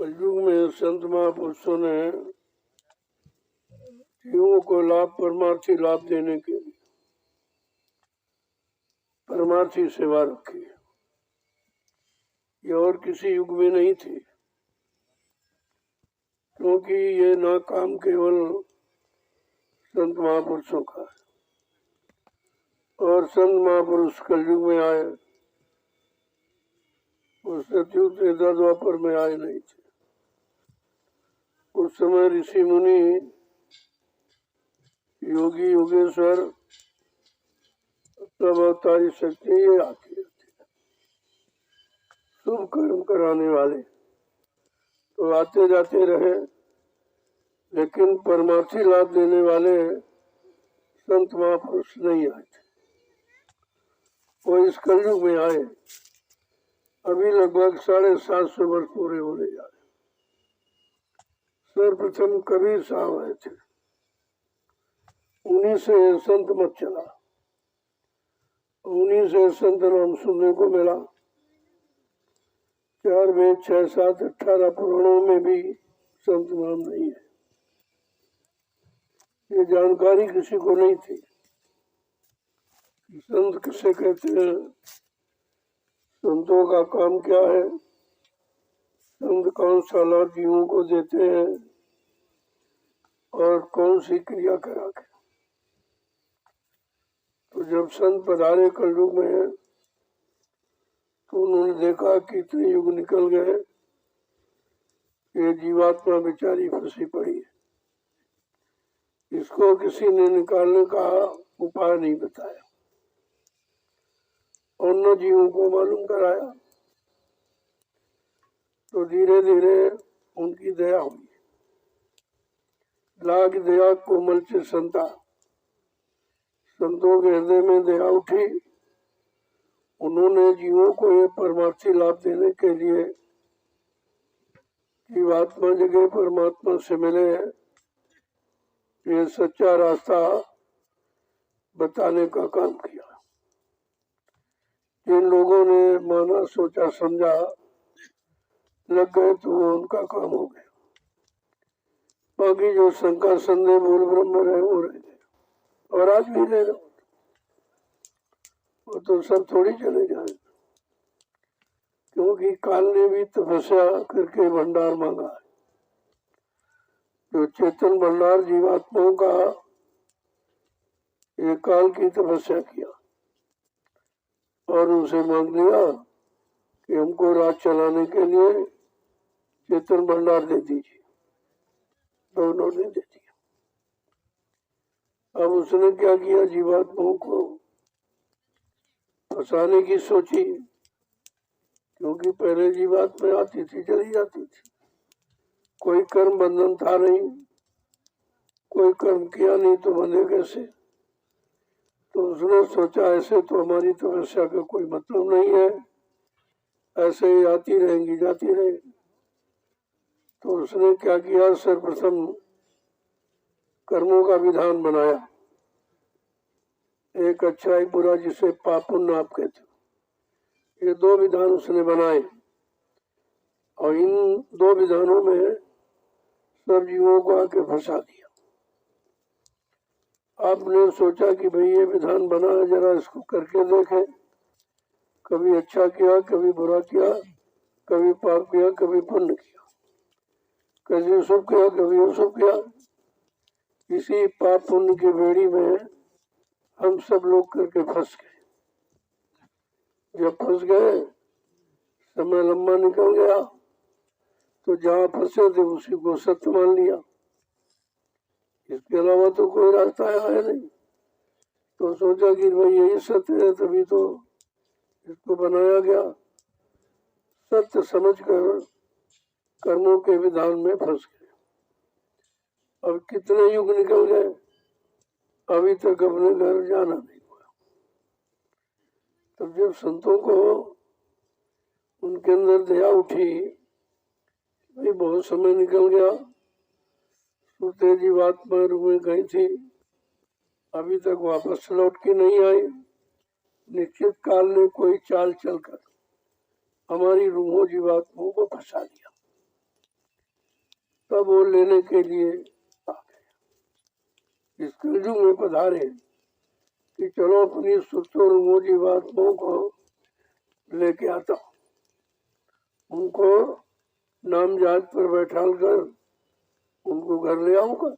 कलयुग में संत महापुरुषों ने जीवों को लाभ परमार्थी लाभ देने के लिए परमार्थी सेवा रखी है। ये और किसी युग में नहीं थी, क्योंकि ये ना काम केवल संत महापुरुषों का है। और संत महापुरुष कलयुग में आए, वो सतयुग त्रेता द्वापर में आए नहीं थे। उस समय ऋषि मुनि योगी योगेश्वर सब अवतारी शक्ति ये आती रहती है। शुभ कर्म कराने वाले तो आते जाते रहे, लेकिन परमार्थी लाभ देने वाले संत महापुरुष नहीं आए थे। वो इस कलयुग में आए। अभी लगभग 750 वर्ष पूरे होने जा रहे। सर्वप्रथम कबीर साहब आए थे, उन्हीं से संत मत चला, उन्हीं से संत नाम सुनने को मिला। 4 वेद 6 7 18 पुराणों में भी संत नाम नहीं है। ये जानकारी किसी को नहीं थी। संत किसे कहते हैं, संतों का काम क्या है, संत कौन सा लाभ जीवों को देते हैं और कौन सी क्रिया करा के। तो जब संत पधारे कलयुग में तो उन्होंने देखा कि इतने युग निकल गए, ये जीवात्मा बेचारी फंसी पड़ी है। इसको किसी ने निकालने का उपाय नहीं बताया और न जीवों को मालूम कराया। तो धीरे धीरे उनकी दया हुई। लाग दया कोमल से संता, संतों के हृदय में दया उठी। उन्होंने जीवों को ये परमार्थी लाभ देने के लिए जीवात्मा जगह परमात्मा से मिले, ये सच्चा रास्ता बताने का काम किया। जिन लोगों ने माना सोचा समझा लग गए तो वो उनका काम हो गया। बाकी जो शंका संदेह मूल ब्रह्म रहे वो रह गए, और आज भी रह रहे। वो तो सब थोड़ी चले जाए, क्योंकि काल ने भी तपस्या करके भंडार मांगा है। जो चेतन भंडार जीवात्माओं का ये काल की तपस्या किया और उनसे मांग लिया कि हमको राज चलाने के लिए चेतन भंडार दे दीजिए। तो उन्होंने दे दिया। अब उसने क्या किया, जीवात्माओं को फंसाने की सोची, क्योंकि पहले जीवात्मा आती थी चली जाती थी, कोई कर्म बंधन था नहीं, कोई कर्म किया नहीं तो बंधे कैसे। तो उसने सोचा ऐसे तो हमारी तपस्या का कोई मतलब नहीं है, ऐसे ही आती रहेंगी जाती रहेंगी। तो उसने क्या किया, सर्वप्रथम कर्मों का विधान बनाया। एक अच्छा एक बुरा, जिसे पाप पुण्य आप कहते हो, ये 2 विधान उसने बनाए। और इन 2 विधानों में सब जीवों को आके फंसा दिया। आपने सोचा कि भाई ये विधान बना है, जरा इसको करके देखें। कभी अच्छा किया, कभी बुरा किया, कभी पाप किया, कभी पुण्य किया, कभी शुभ किया, कभी अशुभ किया। इसी पाप पुण्य की बेड़ी में हम सब लोग करके फंस गए। जब फंस गए, समय लंबा निकल गया, तो जहाँ फंसे थे उसी को सत्य मान लिया। इसके अलावा तो कोई रास्ता है नहीं। तो सोचा कि भाई यही सत्य है, तभी तो इसको बनाया गया। सत्य समझकर कर्मों के विधान में फंस गए। अब कितने युग निकल गए, अभी तक अपने घर जाना नहीं हुआ। तब जब संतों को उनके अंदर दया उठी, भाई बहुत समय निकल गया, सुते जीवात्मा रूह में गई थी, अभी तक वापस लौट के नहीं आई। निश्चित काल ने कोई चाल चलकर हमारी रूहों जीवात्माओं को फंसा दिया। तब वो लेने के लिए आ गए, इस कलयुग में पधारे कि चलो अपनी सुतों जीवात्माओं को लेके आता हूँ, उनको नाम जात पर बैठाल कर उनको घर ले आऊंगा।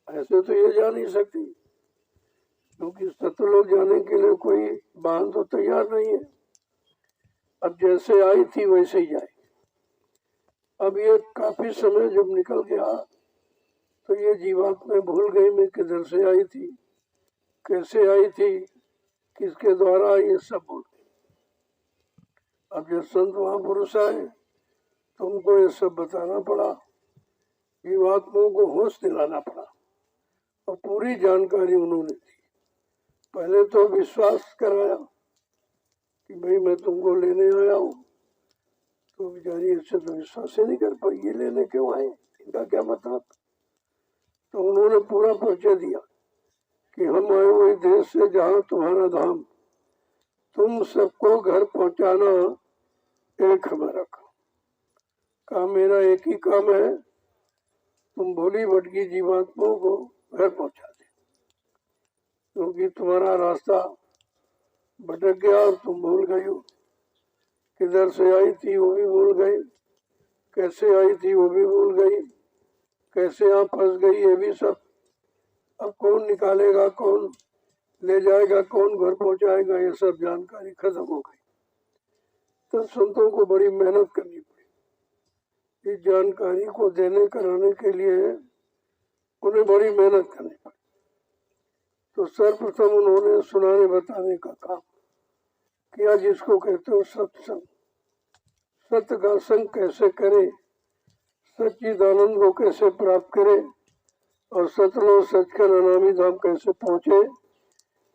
ऐसे तो ये जा नहीं सकती, क्योंकि सतलोक जाने के लिए कोई वाहन तो तैयार नहीं है। अब जैसे आई थी वैसे ही जाएगी। अब ये काफी समय जब निकल गया तो ये जीवात्मा भूल गई मैं किधर से आई थी, कैसे आई थी, किसके द्वारा, ये सब भूल गई। अब जब संत महापुरुष आए तो उनको ये सब बताना पड़ा, जीवात्माओं को होश दिलाना पड़ा, और पूरी जानकारी उन्होंने दी। पहले तो विश्वास कराया कि भाई मैं तुमको लेने आया हूँ, तो बेचारी इससे तो विश्वास ही नहीं कर पाई, ये लेने क्यों आए, इनका क्या मतलब। तो उन्होंने पूरा परिचय दिया कि हम आए हुए देश से जहाँ तुम्हारा धाम, तुम सबको घर पहुँचाना एक हमारा काम, मेरा एक ही काम है, तुम भोली भटकी जीवात्माओं को घर पहुँचा दे, क्योंकि तुम्हारा रास्ता भटक गया और तुम भूल गई हो, किधर से आई थी वो भी भूल गई, कैसे आई थी वो भी भूल गई, कैसे यहाँ फंस गई ये भी सब। अब कौन निकालेगा, कौन ले जाएगा, कौन घर पहुंचाएगा, ये सब जानकारी खत्म हो गई। तो संतों को बड़ी मेहनत करनी पड़ी, इस जानकारी को देने कराने के लिए उन्हें बड़ी मेहनत करनी पड़ी। तो सर्वप्रथम उन्होंने सुनाने बताने का काम किया, जिसको कहते हो सत्संग। सत्य का संग कैसे करे, सच्चिदानंद को कैसे प्राप्त करे, और सतलोक सचखंड अनामी धाम कैसे पहुँचे,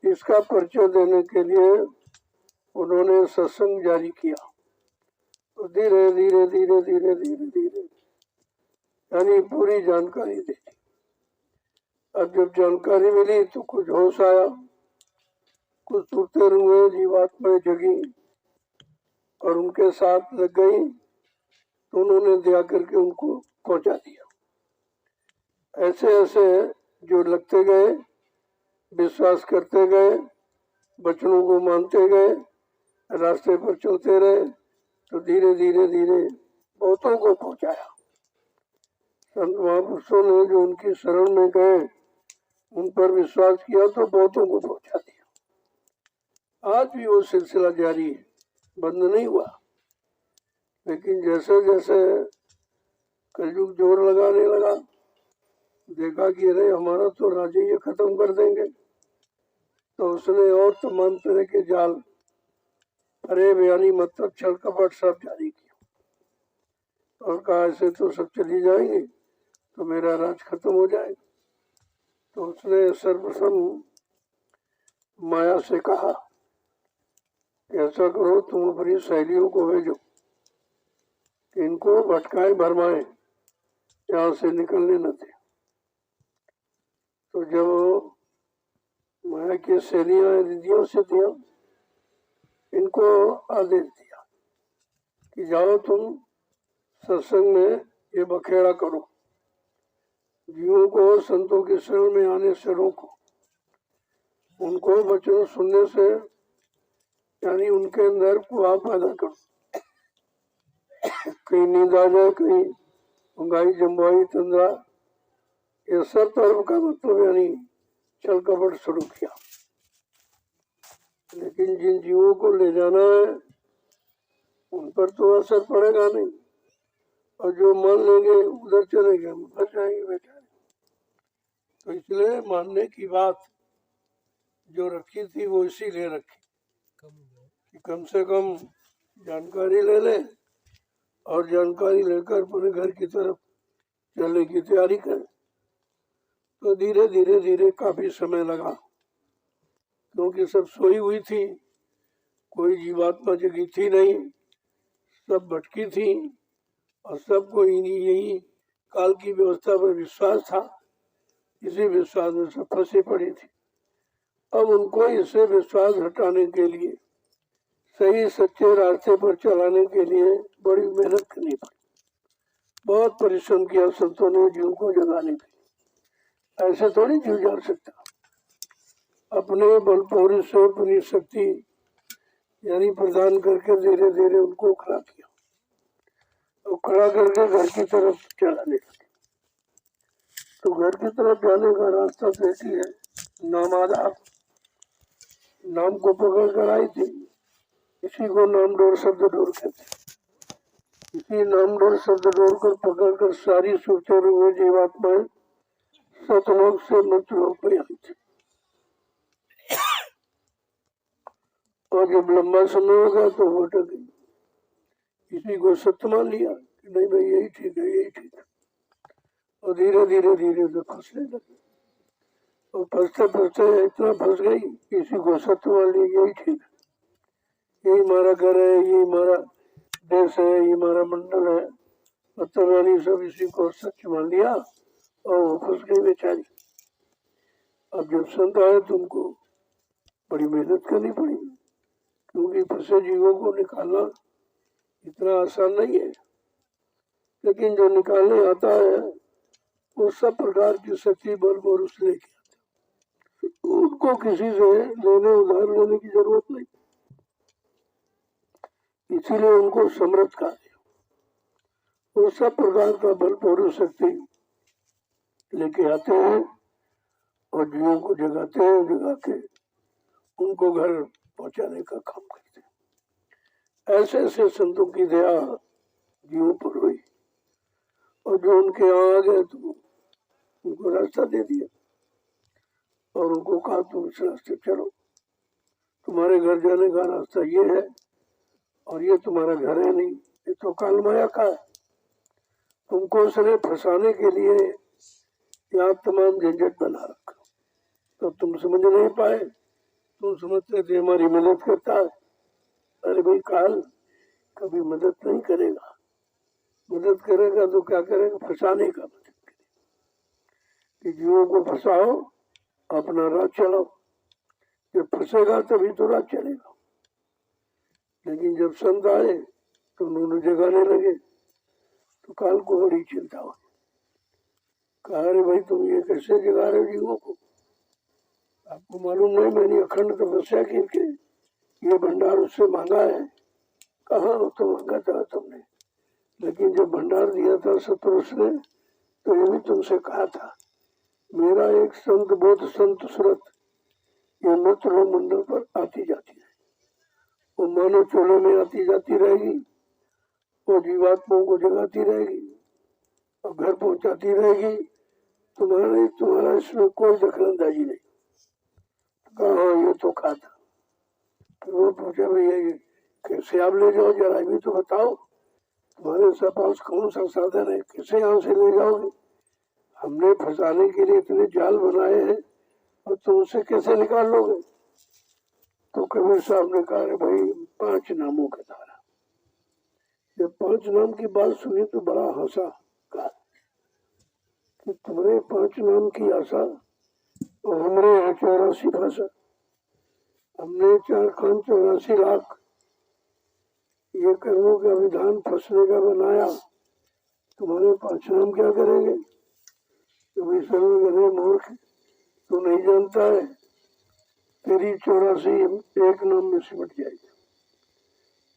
इसका परिचय देने के लिए उन्होंने सत्संग जारी किया। तो धीरे धीरे धीरे धीरे धीरे धीरे यानी पूरी जानकारी दी। अब जब जानकारी मिली तो कुछ होश आया, कुछ टूटते हुए जीवात्माएं जगी और उनके साथ लग गई, तो उन्होंने दया करके उनको पहुंचा दिया। ऐसे ऐसे जो लगते गए, विश्वास करते गए, वचनों को मानते गए, रास्ते पर चलते रहे, तो धीरे धीरे धीरे बहुतों को पहुंचाया। संत महापुरुषों ने जो उनकी शरण में गए, उन पर विश्वास किया तो बहुतों को पहुंचा दिया। आज भी वो सिलसिला जारी है, बंद नहीं हुआ। लेकिन जैसे जैसे कलयुग जोर लगाने लगा, देखा कि अरे हमारा तो राज्य ये खत्म कर देंगे, तो उसने और तमाम तरह के जाल, अरे बयानी मतलब छल कपट सब जारी किया और कहा ऐसे तो सब चली जाएंगे तो मेरा राज खत्म हो जाएगा। तो उसने सर्वप्रथम माया से कहा कि ऐसा करो, तुम अपनी सहेलियों को भेजो, इनको भटकाए भरमाए, यहाँ से निकलने न थे। तो जब माया की सहेलियां रिद्धियों से दिया, इनको आदेश दिया कि जाओ तुम सत्संग में ये बखेड़ा करो, जीवों को संतों की शरण में आने से रोको, उनको वचन सुनने से यानी उनके अंदर कुआं पैदा करो, कहीं नींद आ जाए, कहीं उंगाई जम्बाई तंद्रा, ये सब तरफ का मतलब यानी छल कपट शुरू किया। लेकिन जिन जीवों को ले जाना है उन पर तो असर पड़ेगा नहीं, और जो मान लेंगे उधर चले गए, फंस जाएंगे बेचारे। तो इसलिए मानने की बात जो रखी थी वो इसीलिए रखी कि कम से कम जानकारी ले ले और जानकारी लेकर अपने घर की तरफ चलने की तैयारी करें। तो धीरे धीरे धीरे काफी समय लगा, क्योंकि सब सोई हुई थी, कोई जीवात्मा जगी थी नहीं, सब भटकी थी और सबको यही काल की व्यवस्था पर विश्वास था, इसी विश्वास में सब फंसी पड़ी थी। अब उनको इससे विश्वास हटाने के लिए, सही सच्चे रास्ते पर चलाने के लिए बड़ी मेहनत करनी पड़ी, बहुत परिश्रम किया संतों ने जीव को जगाने के। ऐसे थोड़ी जीव जाग सकता, अपने बल पौरुष से अपनी शक्ति यानी प्रदान करके धीरे धीरे उनको खड़ा किया और खड़ा करके घर की तरफ चलाने लगे। तो घर की तरफ जाने का रास्ता तो एक ही है, नाम आधार। नाम को पकड़ कर आई थी, इसी को नाम डोर शब्द डोर कहते हैं। इसी नाम डोर शब्द डोर कर पकड़ कर सारी सूरतें हुए जीवात्माएं सतलोक से मृत्युलोक पे आई थी। और जब लंबा समय हो गया तो वो हट गई। इसी को सत्य मान लिया कि नहीं भाई यही ठीक है, यही ठीक है। और धीरे धीरे धीरे से फंसने लगे और फंसते फंसते इतना फंस गई, इसी को सत्य मान लिया यही ठीक है, यही हमारा घर है, यही हमारा देश है, ये हमारा मंडल है, मतलब सब इसी को सच मान लिया और वो फंस गई बेचारी। अब जब संत आए तो उनको बड़ी मेहनत करनी पड़ी, क्योंकि फंसे जीवों को निकालना इतना आसान नहीं है। लेकिन जो निकालने आता है वो सब प्रकार की शक्ति बल और उसने किया, उनको किसी से लेने उधार लेने की जरूरत नहीं, इसीलिए उनको समर्थ कहा गया। वो सब प्रकार का बल और शक्ति लेके आते हैं और जीवों को जगाते हैं, जगा के उनको घर पहुंचाने का काम करते हैं। ऐसे ऐसे संतों की दया जीवों पर हुई और जो उनके यहाँ आ गए तो उनको रास्ता दे दिया और उनको कहा तुम इस रास्ते चलो, तुम्हारे घर जाने का रास्ता ये है और ये तुम्हारा घर है नहीं, ये तो काल माया का है। तुमको उसने फंसाने के लिए यहाँ तमाम झंझट बना रखा, तो तुम समझ नहीं पाए। तुम समझते थे हमारी मदद करता है, अरे भाई काल कभी मदद नहीं करेगा। मदद करेगा तो क्या करेगा, फंसाने का मदद करेगा कि जीवों को फंसाओ, अपना राह चलाओ। जब फंसेगा तभी तो राह चलेगा। लेकिन जब संत आए तो उन्होंने जगाने लगे तो काल को बड़ी चिंता हुई। कहा अरे भाई तुम ये कैसे जगा रहे हो जीवों को, आपको मालूम नहीं मैंने अखंड तपस्या की ये भंडार उससे मांगा है। कहा तो मांगा था तुमने, लेकिन जब भंडार दिया था सतपुरुष ने तो ये भी तुमसे कहा था मेरा एक संत बोध संत सुरत ये मृत्यु मंडल पर आती जाती है, वो मानव चोले में आती जाती रहेगी, वो जीवात्माओं को जगाती रहेगी और घर पहुंचाती रहेगी। तुम्हारा इसमें कोई दखलंदाजी नहीं। कहा हाँ ये तो कहा था। फिर वो पूछा भैया कैसे आप ले जाओ, जरा भी तो बताओ, तुम्हारे पास कौन सा साधन है, कैसे यहाँ से ले जाओगे? हमने फंसाने के लिए इतने जाल बनाए हैं और तुम उसे कैसे निकाल लोगे? तो कबीर साहब ने कहा भाई 5 नामों के द्वारा। जब 5 नाम की बात सुनी तो बड़ा हंसा, कहा कि तुम्हारे 5 नाम की आशा और हमारे यहाँ 84 भाषा, हमने 4 खान 84 लाख ये कर्मों का विधान फंसने का बनाया, तुम्हारे 5 नाम क्या करेंगे? कभी सर्वगणे मूर्ख, तू नहीं जानता है तेरी 84 एक नाम में सिमट जाएगी।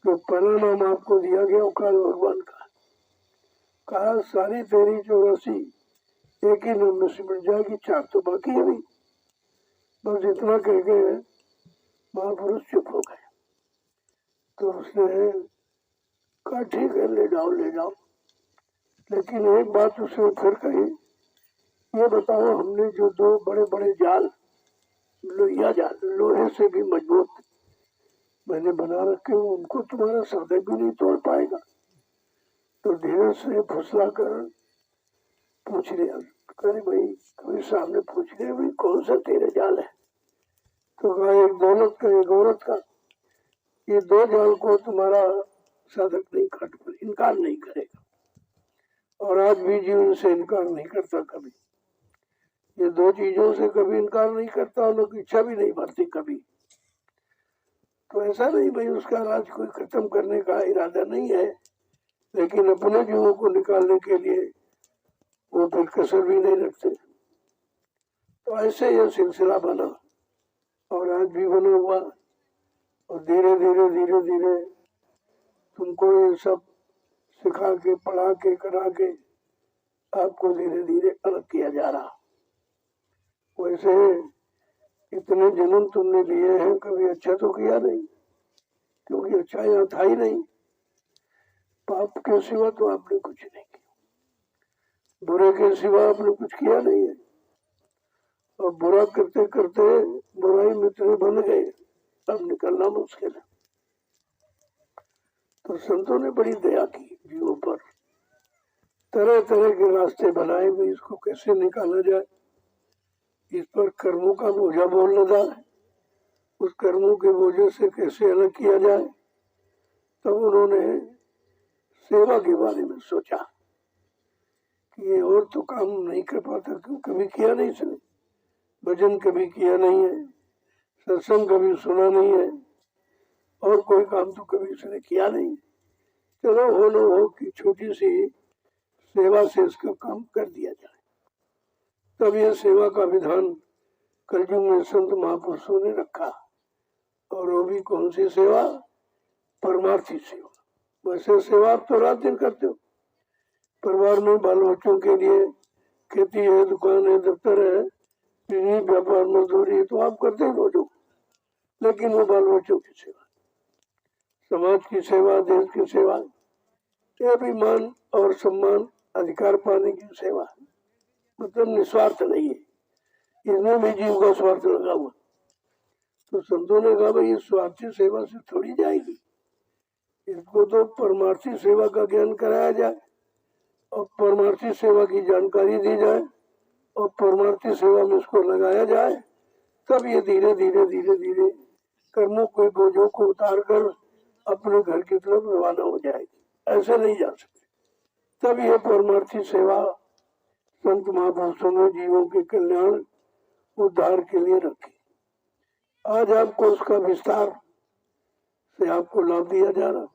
जो पहला नाम आपको दिया गया वो काल भगवान का, कहा सारी तेरी 84 एक ही नाम में सिमट जाएगी, 4 तो बाकी है भी। बस इतना कह के महापुरुष चुप हो गए। तो उसने कहा ठीक है ले जाओ ले जाओ, लेकिन एक बात उसने फिर कही, ये बताओ हमने जो 2 बड़े बड़े जाल लोहिया जाल लोहे से भी मजबूत मैंने बना रखे हो, उनको तुम्हारा साधक भी नहीं तोड़ पाएगा। तो धीरे से फुसला कर पूछ लिया, अरे भाई कभी सामने पूछ रहे भाई कौन सा तेरे जाल है? तो कहा एक दौलत का एक औरत का, ये 2 जाल को तुम्हारा साधक नहीं काट पर इनकार नहीं करेगा, और आज भी जीवन से इनकार नहीं करता कभी। ये 2 चीजों से कभी इनकार नहीं करता और लोग इच्छा भी नहीं भरती कभी। तो ऐसा नहीं भाई उसका राज कोई खत्म करने का इरादा नहीं है, लेकिन अपने जीवों को निकालने के लिए वो फिर कसर भी नहीं रखते। तो ऐसे यह सिलसिला बना और आज भी बना हुआ, और धीरे धीरे धीरे धीरे तुमको ये सब सिखा के पढ़ा के करा के आपको धीरे धीरे अलग किया जा रहा। वैसे इतने जन्म तुमने लिए हैं, कभी अच्छा तो किया नहीं, क्योंकि अच्छा यहाँ था ही नहीं। पाप के सिवा तो आपने कुछ नहीं किया, बुरे के सिवा आपने कुछ किया नहीं है, और बुरा करते करते बुराई मित्र बन गए, अब निकलना मुश्किल है। तो संतों ने बड़ी दया की जीवों पर, तरह तरह के रास्ते बनाए भी इसको कैसे निकाला जाए, इस पर कर्मों का बोझा बोल लगा, उस कर्मों के बोझे से कैसे अलग किया जाए। तब उन्होंने सेवा के बारे में सोचा कि ये और तो काम नहीं कर पाता, क्यों कभी किया नहीं इसने, भजन कभी किया नहीं है, सत्संग कभी सुना नहीं है, और कोई काम तो कभी इसने किया नहीं। चलो हो न हो कि छोटी सी सेवा से इसका काम कर दिया जाए। तब यह सेवा का विधान कलयुग में संत महापुरुषों ने रखा, और वो भी कौन सी सेवा, परमार्थी सेवा। वैसे सेवा आप तो रात दिन करते हो, परिवार में बाल बच्चों के लिए खेती है, दुकान है, दफ्तर है, बिजली व्यापार मजदूरी है, तो आप करते ही रोजो। लेकिन वो बाल बच्चों की सेवा, समाज की सेवा, देश की सेवा, ये भी मान और सम्मान अधिकार पाने की सेवा, मतलब निस्वार्थ नहीं है, इसमें भी जीव का स्वार्थ लगा हुआ। तो संतों ने कहा भाई, इस स्वार्थी सेवा से थोड़ी जाएगी, इसको तो परमार्थी सेवा का ज्ञान कराया जाए, और परमार्थी सेवा की जानकारी दी जाए, और परमार्थी सेवा में इसको लगाया जाए, तब ये धीरे धीरे धीरे धीरे कर्मों के बोझों को उतार कर अपने घर की तरफ रवाना हो जाएगी। ऐसे नहीं जा सकते। तब ये परमार्थी सेवा संत महापुरुषों ने जीवों के कल्याण उद्धार के लिए रखी। आज आपको उसका विस्तार से आपको लाभ दिया जा रहा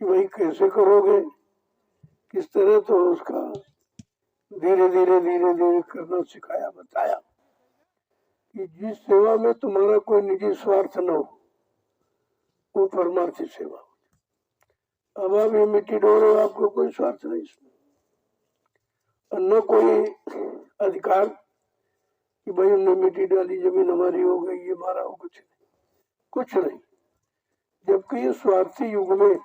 कि भाई कैसे करोगे, किस तरह, तो उसका धीरे धीरे धीरे धीरे करना सिखाया, बताया कि जिस सेवा में तुम्हारा कोई निजी स्वार्थ न हो, वो परमार्थी सेवा हो। अब आप ये मिट्टी डो रहे हो, आपको कोई स्वार्थ नहीं इसमें, और न कोई अधिकार कि भाई हमने मिट्टी डाली, जमीन हमारी हो गई, ये हमारा हो, कुछ नहीं, कुछ नहीं। जबकि इस स्वार्थी युग में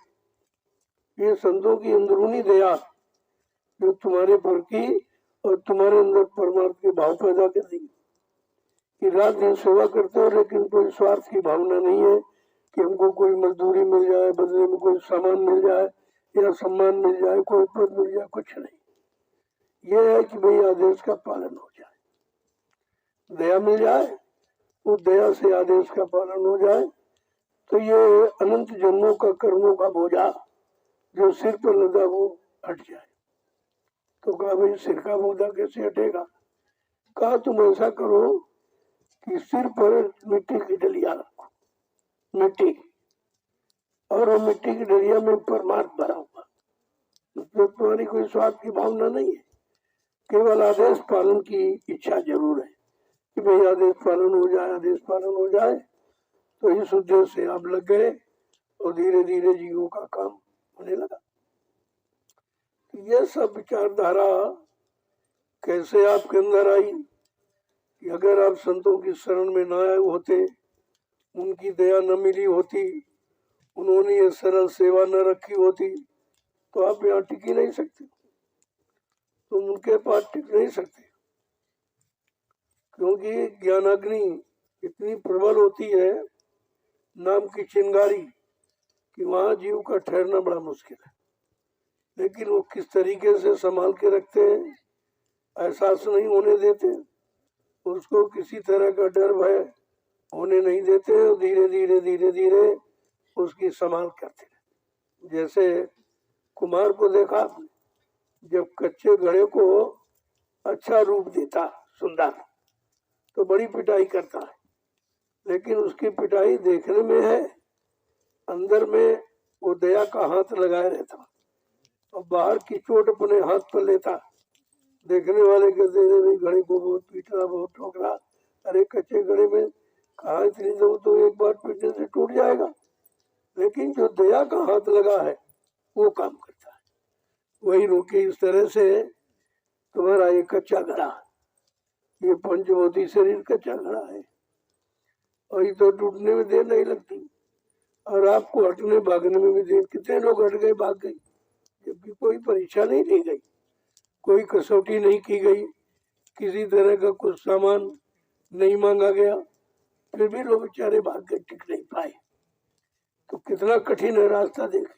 ये संतों की अंदरूनी दया जो तुम्हारे पर की और तुम्हारे अंदर परमार्थ के भाव पैदा कर दी कि रात दिन सेवा करते हो, लेकिन कोई स्वार्थ की भावना नहीं है कि हमको कोई मजदूरी मिल जाए, बदले में कोई सामान मिल जाए या सम्मान मिल जाए, कोई पद मिल जाए, कुछ नहीं। ये है कि भाई आदेश का पालन हो जाए, दया मिल जाए, उस दया से आदेश का पालन हो जाए, तो ये अनंत जन्मों का कर्मों का बोझा जो सिर पर लगा वो हट जाए। तो कहा भाई सिर का बोझा कैसे हटेगा? कहा तुम ऐसा करो कि सिर पर मिट्टी की डलिया रखो, मिट्टी, और वो मिट्टी की डलिया में परमार्थ भरा हुआ, मतलब तुम्हारी कोई स्वार्थ की भावना नहीं है, केवल आदेश पालन की इच्छा जरूर है कि भाई आदेश पालन हो जाए, आदेश पालन हो जाए। तो इस उद्देश्य से आप लग गए और धीरे धीरे जीवों का काम होने लगा। तो यह सब विचारधारा कैसे आपके अंदर आई कि अगर आप संतों की शरण में न आए होते, उनकी दया न मिली होती, उन्होंने ये सरल सेवा न रखी होती, तो आप यहाँ टिक ही नहीं सकते, तुम उनके पास टिक नहीं सकते, क्योंकि ज्ञानाग्नि इतनी प्रबल होती है, नाम की चिंगारी, कि वहां जीव का ठहरना बड़ा मुश्किल है। लेकिन वो किस तरीके से संभाल के रखते हैं, एहसास नहीं होने देते, उसको किसी तरह का डर भय होने नहीं देते, और धीरे धीरे धीरे धीरे उसकी संभाल करते हैं। जैसे कुमार को देखा आपने, जब कच्चे घड़े को अच्छा रूप देता, सुंदर, तो बड़ी पिटाई करता है, लेकिन उसकी पिटाई देखने में है, अंदर में वो दया का हाथ लगाए रहता, और बाहर की चोट अपने हाथ पर लेता, देखने वाले कहते थे भाई घड़े को बहुत पीट रहा, बहुत ठोक रहा। अरे कच्चे घड़े में कहाँ इतनी दो, तो एक बार पीटने से टूट जाएगा। लेकिन जो दया का हाथ लगा है वो काम करता है, वही रोके। इस तरह से तुम्हारा ये कच्चा घड़ा, ये पंचभौतिक शरीर कच्चा घड़ा है, और ये तो टूटने में देर नहीं लगती, और आपको हटने भागने में भी देर। कितने लोग हट गए, भाग गए, जबकि कोई परीक्षा नहीं दी गई, कोई कसौटी नहीं की गई, किसी तरह का कुछ सामान नहीं मांगा गया, फिर भी लोग बेचारे भाग गए, टिक नहीं पाए। तो कितना कठिन है रास्ता देखिए।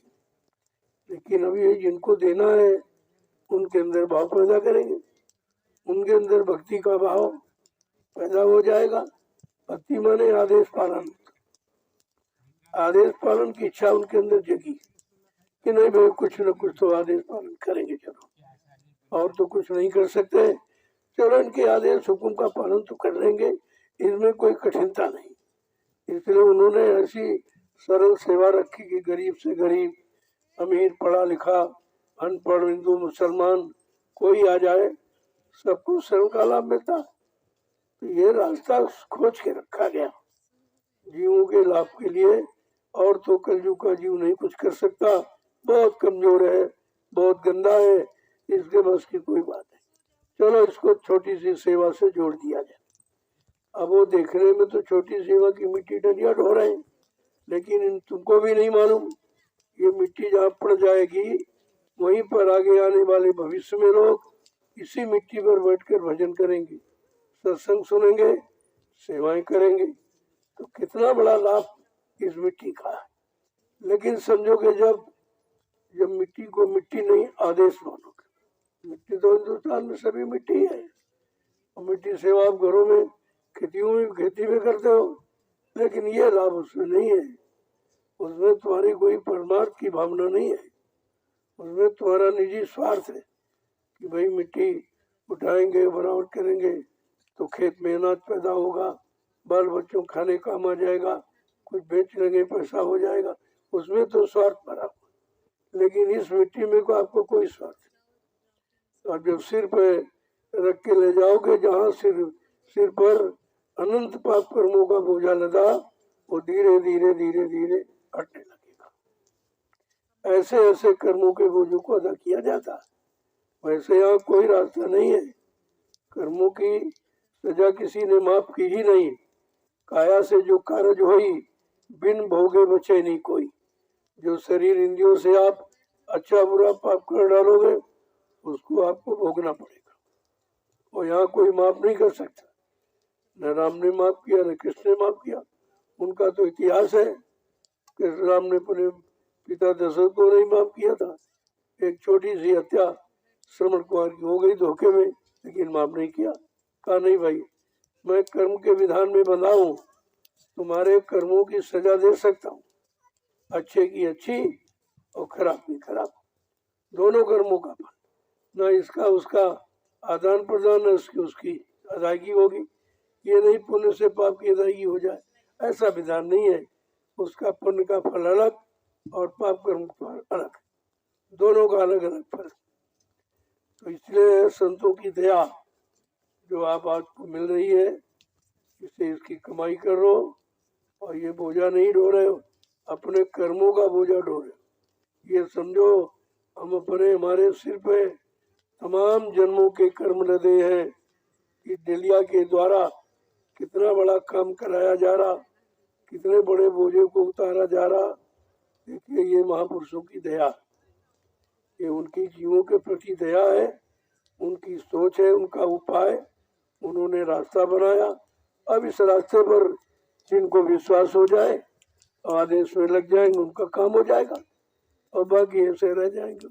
लेकिन अभी ये जिनको देना है उनके अंदर भाव पैदा करेंगे, उनके अंदर भक्ति का भाव पैदा हो जाएगा। भक्ति माने आदेश पालन, आदेश पालन की इच्छा उनके अंदर जगी कि नहीं भाई कुछ न कुछ तो आदेश पालन करेंगे, चलो और तो कुछ नहीं कर सकते, चलो इनके आदेश हुक्म का पालन तो कर लेंगे, इसमें कोई कठिनता नहीं। इसलिए उन्होंने ऐसी सरल सेवा रखी कि गरीब से गरीब, अमीर पढ़ा लिखा, अनपढ़, हिंदू मुसलमान, कोई आ जाए सबको शरण का लाभ मिलता। तो ये रास्ता खोज के रखा गया जीवों के लाभ के लिए। और तो कलयुग का जीव नहीं कुछ कर सकता, बहुत कमजोर है, बहुत गंदा है, इसके बस की कोई बात नहीं। चलो इसको छोटी सी सेवा से जोड़ दिया जाए। अब वो देखने में तो छोटी सेवा की मिट्टी डलिया ढो रहे हैं, लेकिन तुमको भी नहीं मालूम ये मिट्टी जहाँ पड़ जाएगी वहीं पर आगे आने वाले भविष्य में लोग इसी मिट्टी पर बैठकर भजन करेंगे, सत्संग सुनेंगे, सेवाएं करेंगे। तो कितना बड़ा लाभ इस मिट्टी का है। लेकिन समझोगे जब मिट्टी को मिट्टी नहीं आदेश मानोगे। मिट्टी तो हिंदुस्तान में सभी मिट्टी है, और मिट्टी सेवा आप घरों में खेती में करते हो, लेकिन ये लाभ उसमें नहीं है। उसमें तुम्हारी कोई परमार्थ की भावना नहीं है, उसमें तुम्हारा निजी स्वार्थ है कि भाई मिट्टी उठाएंगे, बनावट करेंगे तो खेत में अनाज पैदा होगा, बाल बच्चों खाने काम आ जाएगा, कुछ बेच लेंगे पैसा हो जाएगा, उसमें तो स्वार्थ भरा। लेकिन इस मिट्टी में को आपको कोई स्वार्थ नहीं। और जब सिर पे रख के ले जाओगे, जहाँ सिर पर अनंत पाप कर्मों का बोझा लदा, वो धीरे धीरे धीरे धीरे हटने लगेगा। ऐसे ऐसे कर्मों के बोझों को अदा किया जाता है। वैसे यहाँ कोई रास्ता नहीं है, कर्मों की सजा किसी ने माफ की ही नहीं। काया से जो कारज होई, बिन भोगे बचे नहीं कोई। जो शरीर इंद्रियों से आप अच्छा बुरा पाप कर डालोगे, उसको आपको भोगना पड़ेगा, और यहाँ कोई माफ नहीं कर सकता। न राम ने माफ किया, न कृष्ण ने माफ किया। उनका तो इतिहास है, कृष्ण राम ने अपने पिता दशरथ को नहीं माफ किया था। एक छोटी सी हत्या श्रवण कुमार की हो गई धोखे में, लेकिन माफ नहीं किया। कहा नहीं भाई, मैं कर्म के विधान में बंधा हूँ, तुम्हारे कर्मों की सजा दे सकता हूँ, अच्छे की अच्छी और खराब की खराब, दोनों कर्मों का फल। न इसका उसका आदान प्रदान, न उसकी अदायगी होगी। ये नहीं पुण्य से पाप की अदायगी हो जाए, ऐसा विधान नहीं है। उसका पुण्य का फल अलग और पाप कर्म का फल अलग, दोनों का अलग अलग फल। तो इसलिए संतों की दया जो आप आपको मिल रही है, इससे इसकी कमाई कर लो, और ये बोझा नहीं ढो रहे हो, अपने कर्मों का बोझा ढो रहे हो। ये समझो हम अपने हमारे सिर पे तमाम जन्मों के कर्म लदे हैं। इस डलिया के द्वारा कितना बड़ा काम कराया जा रहा, कितने बड़े बोझे को उतारा जा रहा। देखिए ये महापुरुषों की दया, ये उनकी जीवों के प्रति दया है, उनकी सोच है, उनका उपाय, उन्होंने रास्ता बनाया। अब इस रास्ते पर जिनको विश्वास हो जाए और आदेश में लग जाएंगे, उनका काम हो जाएगा, और बाकी ऐसे रह जाएंगे।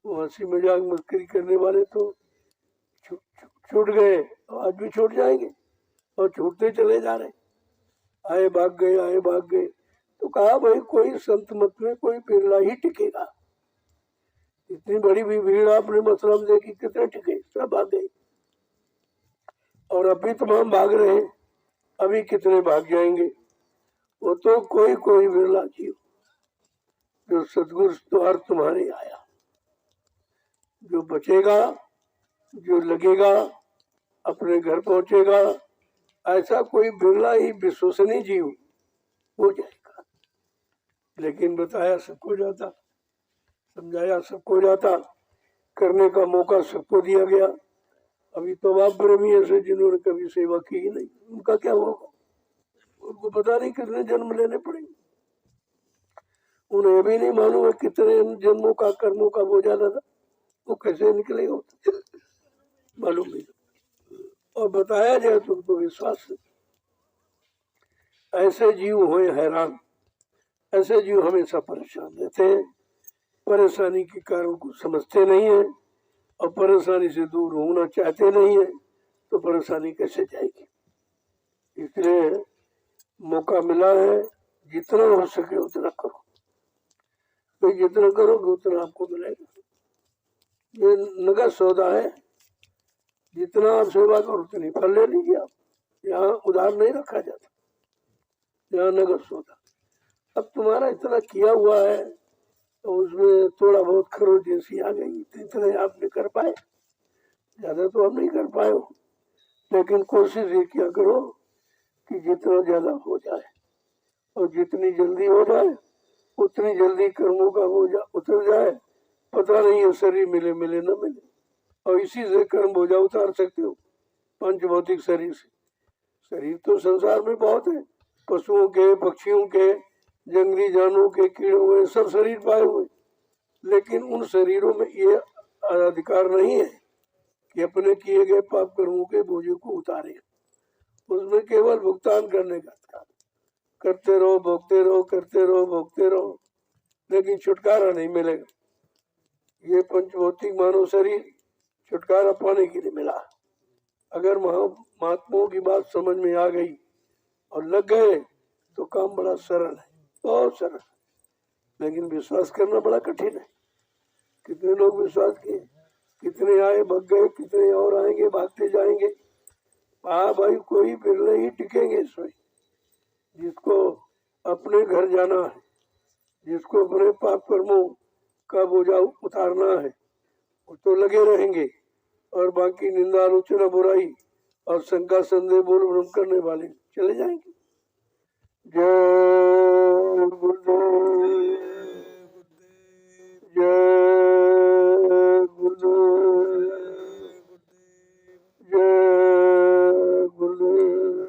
वो हंसी मजाक मस्करी करने वाले तो छूट गए, आज भी छूट जाएंगे, और छूटते चले जा रहे। आए भाग गए, आए भाग गए। तो कहा भाई कोई संत मत में कोई बिरला ही टिकेगा। इतनी बड़ी भी भीड़ आपने मतलब देखी, कितने टिके, सब भाग गए। और अभी तमाम भाग रहे हैं, अभी कितने भाग जाएंगे। वो तो कोई कोई बिरला जीव जो सदगुरु द्वार तुम्हारे आया, जो बचेगा, जो लगेगा, अपने घर पहुंचेगा, ऐसा कोई बिरला ही विश्वसनीय जीव हो जाएगा। लेकिन बताया सबको जाता, समझाया सबको जाता, करने का मौका सबको दिया गया। अभी तो बाप ब्रह्मी ऐसे जिन्होंने कभी सेवा की ही नहीं, उनका क्या होगा? उनको पता नहीं कितने जन्म लेने पड़ेंगे, उन्हें भी नहीं मालूम है कितने जन्मों का कर्मों का बोझा था, वो कैसे निकलेगा मालूम नहीं। और बताया जाए तो उनको विश्वास है। ऐसे जीव हुए हैरान, ऐसे जीव हमेशा परेशान रहते हैं, परेशानी के कारण को समझते नहीं है और परेशानी से दूर होना चाहते नहीं है, तो परेशानी कैसे जाएगी? इसलिए मौका मिला है, जितना हो सके उतना करो, तो जितना करोगे उतना आपको मिलेगा। ये नगद सौदा है, जितना आप सेवा करो उतनी फल ले लीजिए आप। यहाँ उधार नहीं रखा जाता, यहाँ नगद सौदा। अब तुम्हारा इतना किया हुआ है तो उसमें थोड़ा बहुत खरोच जैसी आ गई, इतने आपने कर पाए, ज्यादा तो आप नहीं कर पाए हो, लेकिन कोशिश ये किया करो कि जितना ज्यादा हो जाए और जितनी जल्दी हो जाए उतनी जल्दी कर्मों का बोझा उतर जाए। पता नहीं है शरीर मिले मिले न मिले, और इसी से कर्म बोझा उतार सकते हो पंच भौतिक शरीर से। शरीर तो संसार में बहुत है, पशुओं के, पक्षियों के, जंगली जानवरों के, कीड़ों के, सब शरीर पाए हुए, लेकिन उन शरीरों में ये अधिकार नहीं है कि अपने किए गए पाप कर्मों के बोझे को उतारे। उसमें केवल भुगतान करने का अधिकार, करते रहो, भोगते रहो, करते रहो, भोगते रहो, लेकिन छुटकारा नहीं मिलेगा। ये पंचभौतिक मानव शरीर छुटकारा पाने के लिए मिला। अगर महात्माओं की बात समझ में आ गई और लग गए तो काम बड़ा सरल है, बहुत सरल, लेकिन विश्वास करना बड़ा कठिन है। कितने लोग विश्वास किए, कितने आए भग गए, कितने और आएंगे भागते जाएंगे। हाँ भाई, कोई बिरले ही टिकेंगे इसमें। जिसको अपने घर जाना है, जिसको अपने पाप कर्मों का बोझा उतारना है, वो तो लगे रहेंगे, और बाकी निंदा, आलोचना, बुराई और शंका संदेह बोल भ्रम करने वाले चले जाएंगे। जय गुरुदेव, जय गुरुदेव, जय गुरुदेव,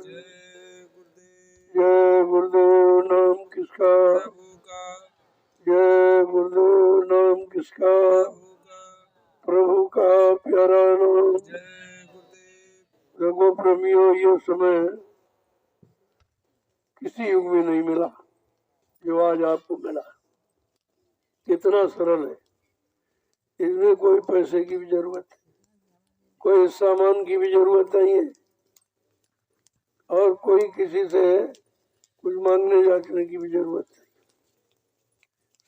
जय गुरुदेव। नाम किसका, जय गुरुदेव। नाम किसका, प्रभु का प्यारा नाम। रघु प्रेमियों, ये समय किसी युग में नहीं मिला जो आज आपको मिला। कितना सरल है, इसमें कोई पैसे की भी जरूरत है, कोई सामान की भी जरूरत नहीं है, और कोई किसी से कुछ मांगने जाने की भी जरूरत नहीं।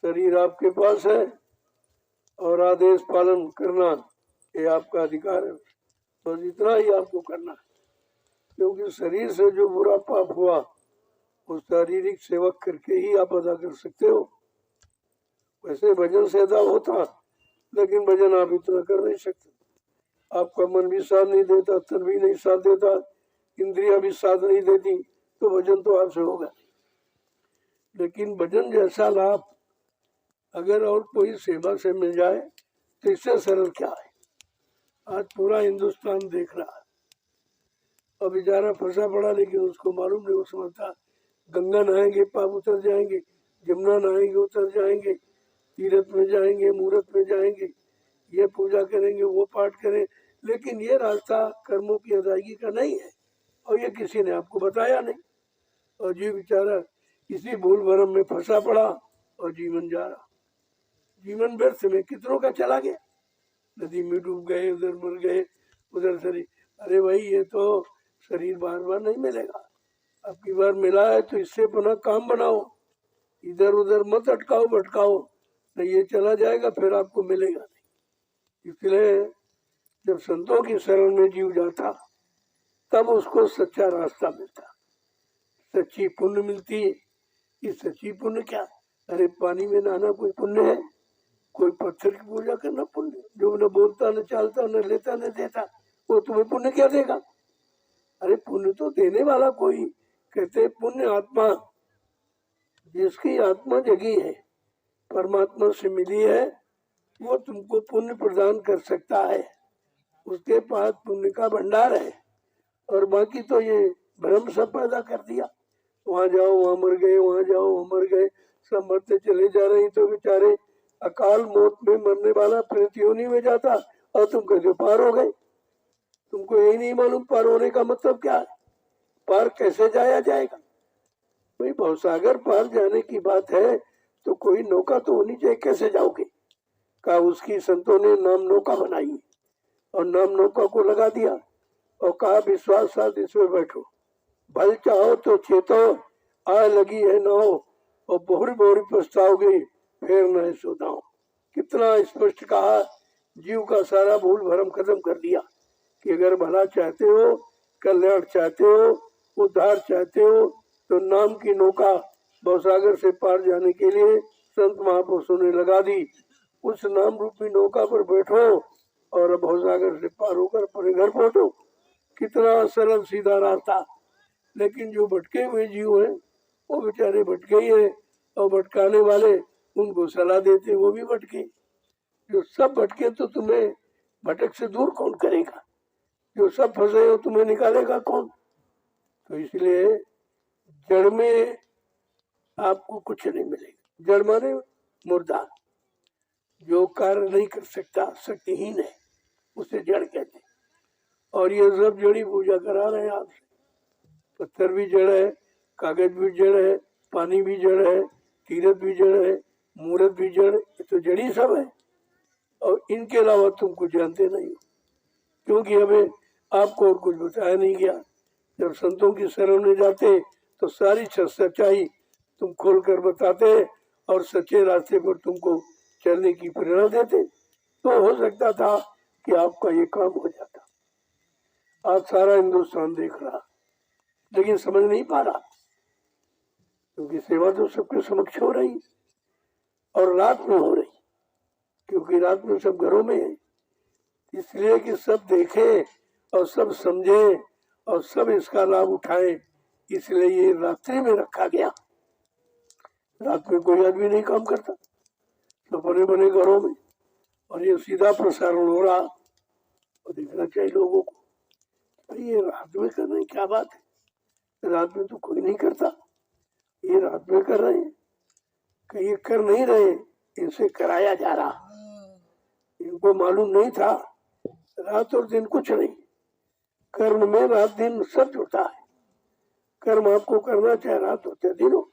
शरीर आपके पास है और आदेश पालन करना ये आपका अधिकार है, बस इतना ही आपको करना है। क्योंकि शरीर से जो बुरा पाप हुआ वो शारीरिक सेवा करके ही आप अदा कर सकते हो। वैसे भजन से अदा होता, लेकिन भजन आप इतना कर नहीं सकते। आपका मन भी साथ नहीं देता, तन भी नहीं साथ देता, इंद्रियां भी साथ नहीं देती, तो भजन तो आपसे होगा। लेकिन भजन जैसा लाभ अगर और कोई सेवा से मिल जाए तो इससे सरल क्या है। आज पूरा हिंदुस्तान देख रहा है, और बेचारा फंसा पड़ा, लेकिन उसको मालूम नहीं, वो समझता गंगा नहाएंगे पाप उतर जाएंगे, जमुना नहाएंगे उतर जाएंगे, तीर्थ में जाएंगे, मूर्त में जाएंगे, ये पूजा करेंगे, वो पाठ करें, लेकिन ये रास्ता कर्मों की अदायगी का नहीं है, और ये किसी ने आपको बताया नहीं। और जी बेचारा इसी भूल भरम में फंसा पड़ा और जीवन जा रहा, जीवन व्यर्थ में कितनों का चला गया। नदी में डूब गए, उधर मर गए, उधर शरीर। अरे भाई, ये तो शरीर बार बार नहीं मिलेगा, अब की बार मिला है तो इससे अपना काम बनाओ, इधर उधर मत अटकाओ भटकाओ, नहीं ये चला जाएगा फिर आपको मिलेगा नहीं। इसलिए जब संतों की शरण में जीव जाता तब उसको सच्चा रास्ता मिलता, सच्ची पुण्य मिलती है। ये सच्ची पुण्य क्या, अरे पानी में नहाना कोई पुण्य है? कोई पत्थर की पूजा करना पुण्य? जो न बोलता न चालता न लेता न देता, वो तुम्हें पुण्य क्या देगा? अरे पुण्य तो देने वाला कोई। कहते पुण्य आत्मा, जिसकी आत्मा जगी है, परमात्मा से मिली है, वो तुमको पुण्य प्रदान कर सकता है। उसके पास पुण्य का भंडार है। और बाकी तो ये भ्रम सब पैदा कर दिया, वहां जाओ वहां मर गए, वहां जाओ वहां मर गए, सब मरते चले जा रहे हैं। तो बेचारे अकाल मौत में मरने वाला प्रेत योनि में जाता, और तुम कहते पार हो गए। तुमको यही नहीं मालूम पार होने का मतलब क्या है? पार कैसे जाया जाएगा? भाई भवसागर पार जाने की बात है तो कोई नौका तो होनी चाहिए, कैसे जाओगे? कहा उसकी संतों ने नाम नौका बनाई, और नाम नौका को लगा दिया, और कहा विश्वास साथ इसमें बैठो, भल चाहो तो चेतो, आय लगी है नाव, और बोहरी बोहरी पछताओगे फिर न सोदाओ। कितना स्पष्ट कहा, जीव का सारा भूल भरम खत्म कर दिया कि अगर भला चाहते हो, कल्याण चाहते हो, उद्धार चाहते हो, तो नाम की नौका भवसागर से पार जाने के लिए संत महापुरुषों ने लगा दी। उस नाम रूपी नौका पर बैठो और भवसागर से पार होकर अपने घर पहुंचो। कितना सरल सीधा रास्ता। लेकिन जो भटके हुए जीव हैं वो बेचारे भटके ही है, और भटकाने वाले उनको सलाह देते वो भी भटके। जो सब भटके तो तुम्हें भटक से दूर कौन करेगा? जो सब फंसे हो तुम्हें निकालेगा कौन? तो इसलिए जड़ में आपको कुछ नहीं मिलेगा। जड़ माने मुर्दा, जो कार्य नहीं कर सकता, शक्तिहीन है, उसे जड़ कहते हैं। और ये सब जड़ी पूजा करा रहे हैं आपसे। पत्थर भी जड़ है, कागज भी जड़ है, पानी भी जड़ है, तीरथ भी जड़ है, मूर्त भी जड़, ये तो जड़ी सब है। और इनके अलावा तुम कुछ जानते नहीं हो, क्योंकि हमें आपको और कुछ बताया नहीं गया। जब संतों की शरण में जाते तो सारी सच्चाई तुम खोल कर बताते, और सच्चे रास्ते पर तुमको चलने की प्रेरणा देते, तो हो सकता था कि आपका ये काम हो जाता। आज सारा हिंदुस्तान देख रहा, लेकिन समझ नहीं पा रहा, क्योंकि सेवा तो सबके समक्ष हो रही, और रात में हो रही, क्योंकि रात में सब घरों में है, इसलिए कि सब देखे और सब समझे और सब इसका लाभ उठाए, इसलिए ये रात्रि में रखा गया। रात में कोई आदमी नहीं काम करता, तो बने बने घरों में, और ये सीधा प्रसारण हो रहा। और देखना चाहिए लोगों को, ये रात में कर रहे हैं, क्या बात है? रात में तो कोई नहीं करता, ये रात में कर रहे हैं। कहीं कर नहीं रहे, इनसे कराया जा रहा। इनको मालूम नहीं था रात और दिन कुछ नहीं, कर्म में रात दिन सब जुड़ता है। कर्म आपको करना चाहे रात हो चाहे दिन हो,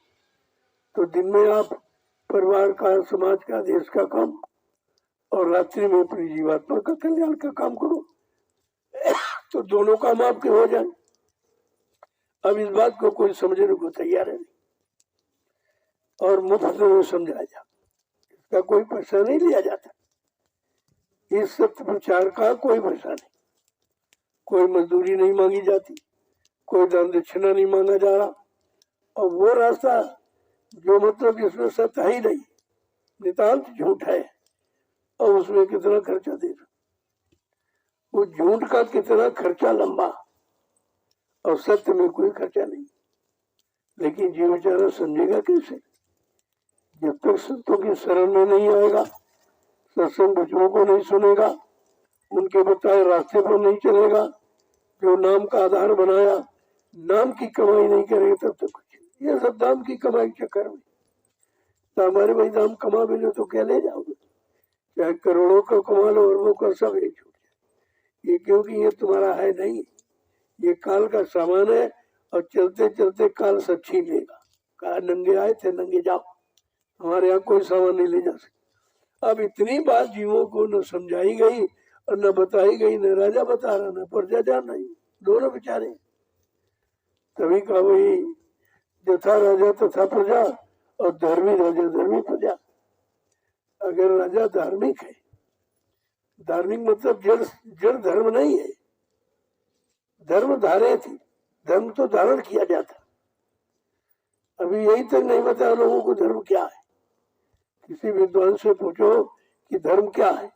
तो दिन में आप परिवार का, समाज का, देश का काम, और रात्रि में अपनी जीवात्मा का कल्याण का काम करो, तो दोनों काम आपके हो जाए। अब इस बात को कोई समझने को तैयार है नहीं, और मुफ्त में समझाया जाता, इसका कोई पैसा नहीं लिया जाता। इस सत्य प्रचार का कोई पैसा नहीं, कोई मजदूरी नहीं मांगी जाती, कोई दान दक्षिणा नहीं मांगा जा रहा। और वो रास्ता जो मतलब जिसमें सत्य है ही नहीं, नितांत झूठ है, और उसमें कितना खर्चा दे रहा, वो झूठ का कितना खर्चा लंबा, और सत्य में कोई खर्चा नहीं। लेकिन जीव बेचारा समझेगा कैसे? जब तक संतों की शरण में नहीं आएगा, सत्संग बचनों को नहीं सुनेगा, उनके बताए रास्ते पर नहीं चलेगा, जो नाम का आधार बनाया, नाम की कमाई नहीं करेगा, तब तक कुछ। ये सब नाम की कमाई के चक्कर में, तो हमारे भाई नाम कमा भी लो तो क्या ले जाओगे? चाहे करोड़ों का कमा लो, अरबों का, सब एक छूट जाए। ये क्योंकि ये तुम्हारा है नहीं, ये काल का सामान है, और चलते चलते काल सब छीन लेगा। कहा नंगे आए थे नंगे जाओ, हमारे यहाँ कोई सामान नहीं ले जा सकता। अब इतनी बात जीवों को न समझाई गई और न बताई गई, न राजा बता रहा, न प्रजा जान रही, दोनों बेचारे। तभी कहा वही यथा राजा तथा प्रजा, और धर्मी राजा धर्मी प्रजा। अगर राजा धार्मिक है, धार्मिक मतलब जड़ धर्म नहीं है, धर्म धारे थी, धर्म तो धारण किया जाता। अभी यही तक नहीं बताया लोगों को धर्म क्या है। किसी विद्वान से पूछो कि धर्म क्या है,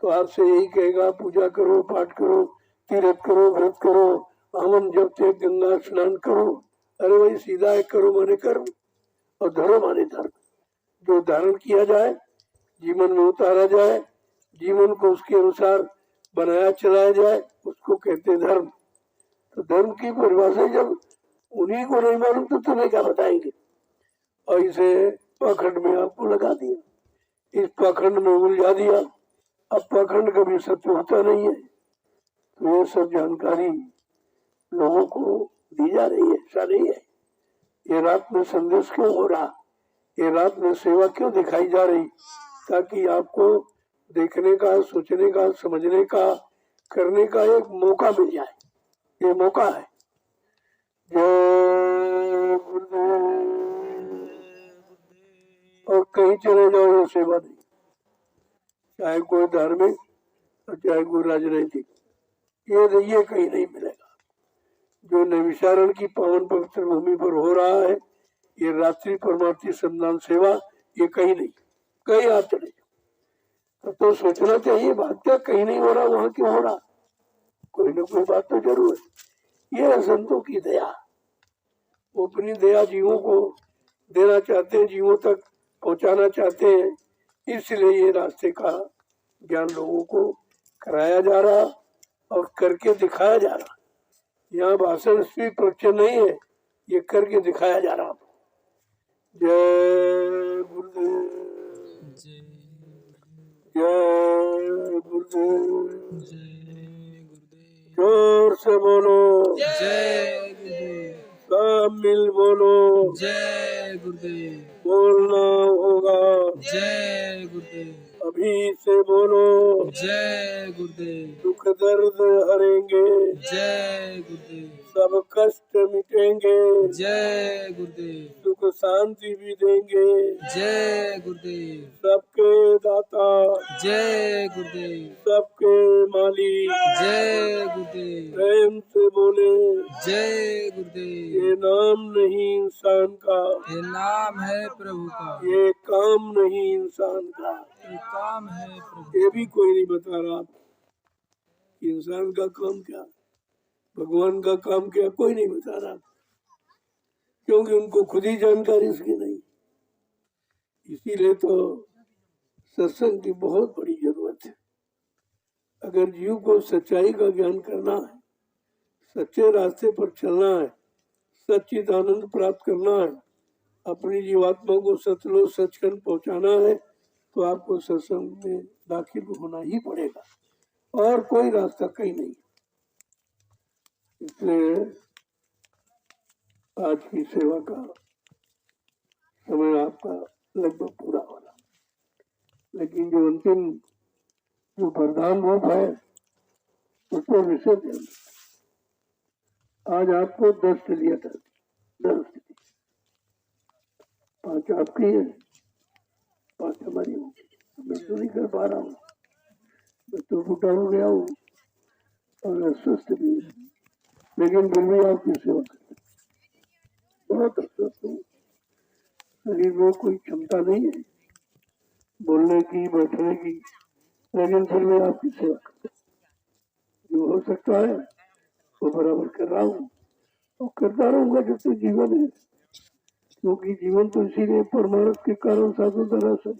तो आपसे यही कहेगा पूजा करो, पाठ करो, तीर्थ करो, व्रत करो, हवन जप से गंगा स्नान करो। अरे भाई सीधा है, करो माने कर्म और धर्म माने धर्म। जो धारण किया जाए, जीवन में उतारा जाए, जीवन को उसके अनुसार बनाया चलाया जाए, उसको कहते धर्म। तो धर्म की परिभाषा जब उन्हीं को नहीं मालूम तो तुम्हें क्या बताएंगे। और इसे पाखंड में आपको लगा दिया, इस पाखंड में उलझा दिया। अब पाखंड कभी सत्य होता नहीं है। तो ये सब जानकारी लोगों को दी जा रही है, ऐसा नहीं है। ये रात में संदेश क्यों हो रहा, ये रात में सेवा क्यों दिखाई जा रही, ताकि आपको देखने का, सोचने का, समझने का, करने का एक मौका मिल जाए। ये मौका है। जय गुरुदेव। और कहीं चले जाओ ये सेवा नहीं, चाहे कोई धार्मिक और चाहे कोई राजनीतिक, ये कहीं नहीं मिलेगा। जो नैमिषारण की पावन पवित्र भूमि पर हो रहा है, ये रात्रि परमार्थी सम्मान सेवा, ये कहीं नहीं। कहीं आप चले जाओ तो सोचना चाहिए बात क्या कहीं नहीं हो रहा, वहां क्यों हो रहा, कोई ना कोई बात तो जरूर है। ये है संतों की दया। वो अपनी दया जीवों को देना चाहते हैं, जीवों तक पहुंचाना चाहते हैं, इसलिए ये रास्ते का ज्ञान लोगों को कराया जा रहा और करके दिखाया जा रहा। यहाँ भाषण स्पीच प्रवचन नहीं है, ये करके दिखाया जा रहा। जय गुरुदेव, जय गुरुदेव, जोर से बोलो जय गुरुदेव, सब मिल बोलो जय गुरुदेव, बोलना होगा जय गुरुदेव, अभी से बोलो जय गुरुदेव, दुख दर्द हरेंगे, जय गुरुदेव, सब कष्ट मिटेंगे, जय गुरुदेव, सुख शांति भी देंगे, जय गुरुदेव, सबके दाता, जय गुरुदेव, सबके मालिक, जय गुरुदेव, प्रेम से बोले जय गुरुदेव। ये नाम नहीं इंसान का, ये नाम है प्रभु का, ये काम नहीं इंसान का। ये काम है प्रभु। ये भी कोई नहीं बता रहा कि इंसान का काम क्या, भगवान का काम क्या, कोई नहीं बता रहा, क्योंकि उनको खुद ही जानकारी इसकी नहीं। इसीलिए तो सत्संग की बहुत बड़ी जरूरत है। अगर जीव को सच्चाई का ज्ञान करना है, सच्चे रास्ते पर चलना है, सच्चित आनंद प्राप्त करना है, अपनी जीवात्मा को सतलो सचखंड पहुंचाना है, तो आपको सत्संग में दाखिल होना ही पड़ेगा, और कोई रास्ता कहीं नहीं। इसलिए आज की सेवा का समय आपका लगभग पूरा होना, लेकिन जो अंतिम जो वरदान रूप है उसको विषय देना। आज आपको 10 लिया था, 10 5 आपकी है, 5 हमारी होगी। मैं तो नहीं कर पा रहा हूँ, मैं तो टूटा हो गया हूँ और अस्वस्थ भी, लेकिन फिर भी आपकी सेवा करते बहुत अस्वस्थ हूँ। शरीर में कोई क्षमता नहीं है बोलने की, बैठने की, लेकिन फिर भी आपकी सेवा करते, जो हो सकता है वो बराबर कर रहा हूँ और करता रहूंगा जब तक जीवन है, क्योंकि जीवन तो इसीलिए परमार्थ के कारण साधु दरअसल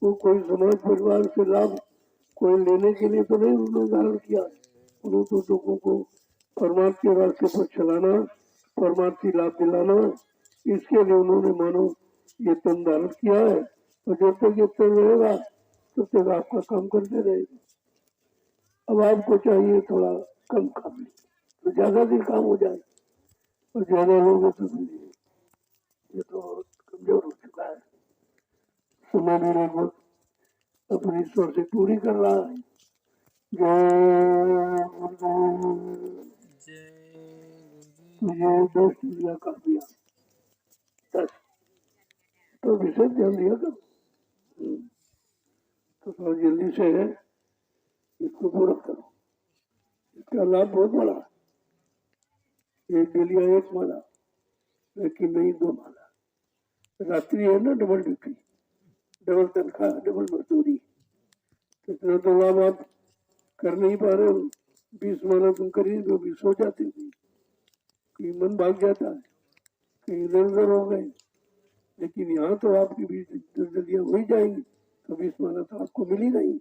वो कोई समाज परिवार से लाभ कोई लेने के लिए तो नहीं उन्होंने धारण किया। उन्होंने तो लोगों को परमार्थ के रास्ते पर चलाना, परमार्थी लाभ दिलाना, इसके लिए उन्होंने मानो ये तन धारण किया है। और जब तक ये तन रहेगा तब तक आपका काम करते रहेगा। अब आपको चाहिए थोड़ा कम काम, तो ज्यादा दिन काम हो जाए, और ज्यादा लोग तो ये तो कमजोर हो चुका है, समय मेरे को अपनी ईश्वर से पूरी कर रहा है। तुझे 10 दिया कर दिया, 10 तो विशेष ध्यान दिया कर, तो थोड़ा जल्दी से है इसको पूरा करो। इसका लाभ बहुत बड़ा है। एक लिया 1 माला, लेकिन नहीं 2 माला। रात्रि है ना डबल ड्यूटी, डबल तनख्वाह, डबल मजदूरी, इतना तो लाभ आप कर नहीं पा रहे हो। 20 माला तुम कर ही दो, 20 हो जाते थे, कहीं मन भाग जाता है, कहीं इधर उधर हो गए। लेकिन यहाँ तो आपकी भी दर्दियाँ हो ही जाएंगी, तो 20 माला तो आपको मिल ही नहीं।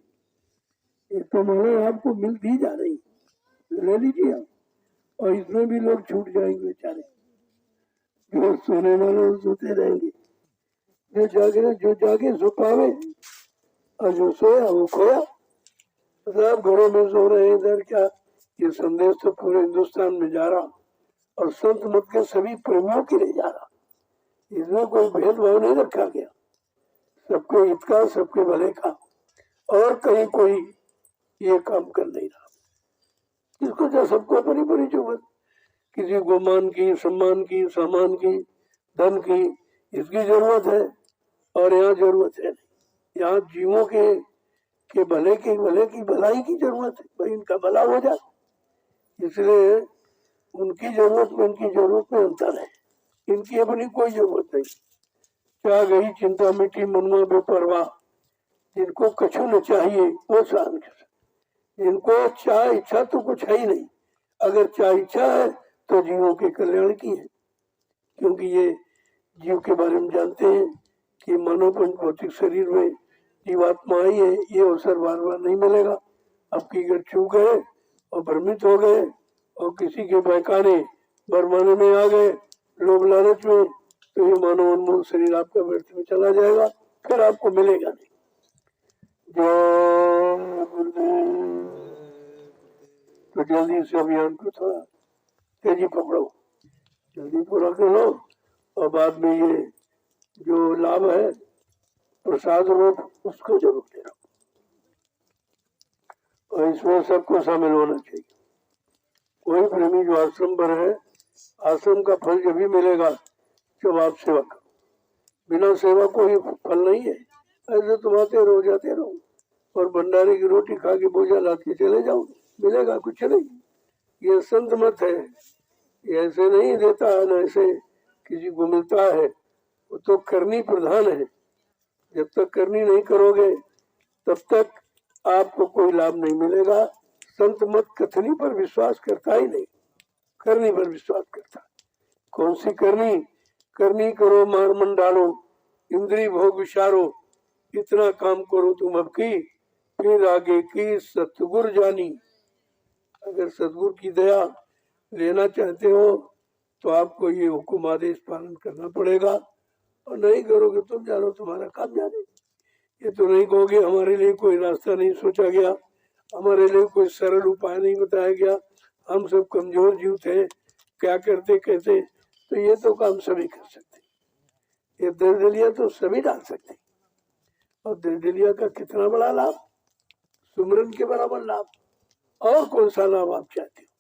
ये तो माला आपको मिल दी जा रही, ले लीजिए आप। और इसमें भी लोग छूट जाएंगे बेचारे, जो सोने वाले सोते रहेंगे। जो जागे सो पावे, और जो सोया वो खोया। सब घरों में सो रहे हैं, इधर क्या। ये संदेश तो पूरे हिंदुस्तान में जा रहा, और संत मत के सभी प्रेमियों के लिए जा रहा। इसमें कोई भेदभाव नहीं रखा गया, सबके हित का, सबके भले का। और कहीं कोई ये काम कर नहीं रहा। इसको जो सबको अपनी बड़ी जरूरत, किसी को मान की, सम्मान की, सामान की, धन की, इसकी जरूरत है। और यहाँ जरूरत है नहीं, यहाँ जीवों के भले की भलाई की जरूरत है। भाई इनका भला हो जाए, इसलिए उनकी जरूरत में इनकी जरूरत में अंतर है। इनकी अपनी कोई जरूरत नहीं। क्या गई चिंता मिट्टी मनुआ बेपरवाह, जिनको कछु न चाहिए वो सहन कर सकते। जिनको चाह इच्छा तो कुछ है ही नहीं। अगर चाह इच्छा है तो जीवों के कल्याण की है, क्योंकि ये जीव के बारे में जानते हैं कि मानव भौतिक शरीर में जीवात्मा आई है, ये अवसर बार बार नहीं मिलेगा। अब की अगर चूक गए और भ्रमित हो गए और किसी के बहकाने बरमाने में आ गए, लोभ लालच में, तो ये मानव अनमोल शरीर आपका व्यर्थ में चला जाएगा, फिर आपको मिलेगा नहीं। जय गुरुदेव। तो जल्दी से अभियान को थोड़ा तेजी पकड़ो, जल्दी पूरा कर लो। और बाद में ये जो लाभ है प्रसाद रूप, उसको जरूर देना। और इसमें सबको शामिल होना चाहिए। कोई प्रेमी जो आश्रम पर है, आश्रम का फल जब भी मिलेगा जब आप सेवा करो। बिना सेवा कोई फल नहीं है। ऐसे तुम आते रहो, जाते रहो, और भंडारे की रोटी खा के बोझा लाद के चले जाओ, मिलेगा कुछ नहीं। ये संत मत है, ये ऐसे नहीं देता है, न ऐसे किसी को मिलता है। वो तो करनी प्रधान है। जब तक करनी नहीं करोगे तब तक आपको कोई लाभ नहीं मिलेगा। संत मत कथनी पर विश्वास करता ही नहीं, करनी पर विश्वास करता। कौन सी करनी? करनी करो मार मन डालो, इंद्री भोग विचारो, इतना काम करो तुम अब की, फिर आगे की सतगुर जानी। अगर सतगुर की दया लेना चाहते हो तो आपको ये हुक्म आदेश पालन करना पड़ेगा। और नहीं करोगे तुम जानो, तुम्हारा काम जाने। ये तो नहीं कहोगे हमारे लिए कोई रास्ता नहीं सोचा गया, हमारे लिए कोई सरल उपाय नहीं बताया गया, हम सब कमजोर जीव थे, क्या करते कहते। तो ये तो काम सभी कर सकते, ये दर्दलिया तो सभी डाल सकते। और दर्दलिया का कितना बड़ा लाभ, सुमरन के बराबर लाभ। और कौन सा लाभ आप चाहते हो?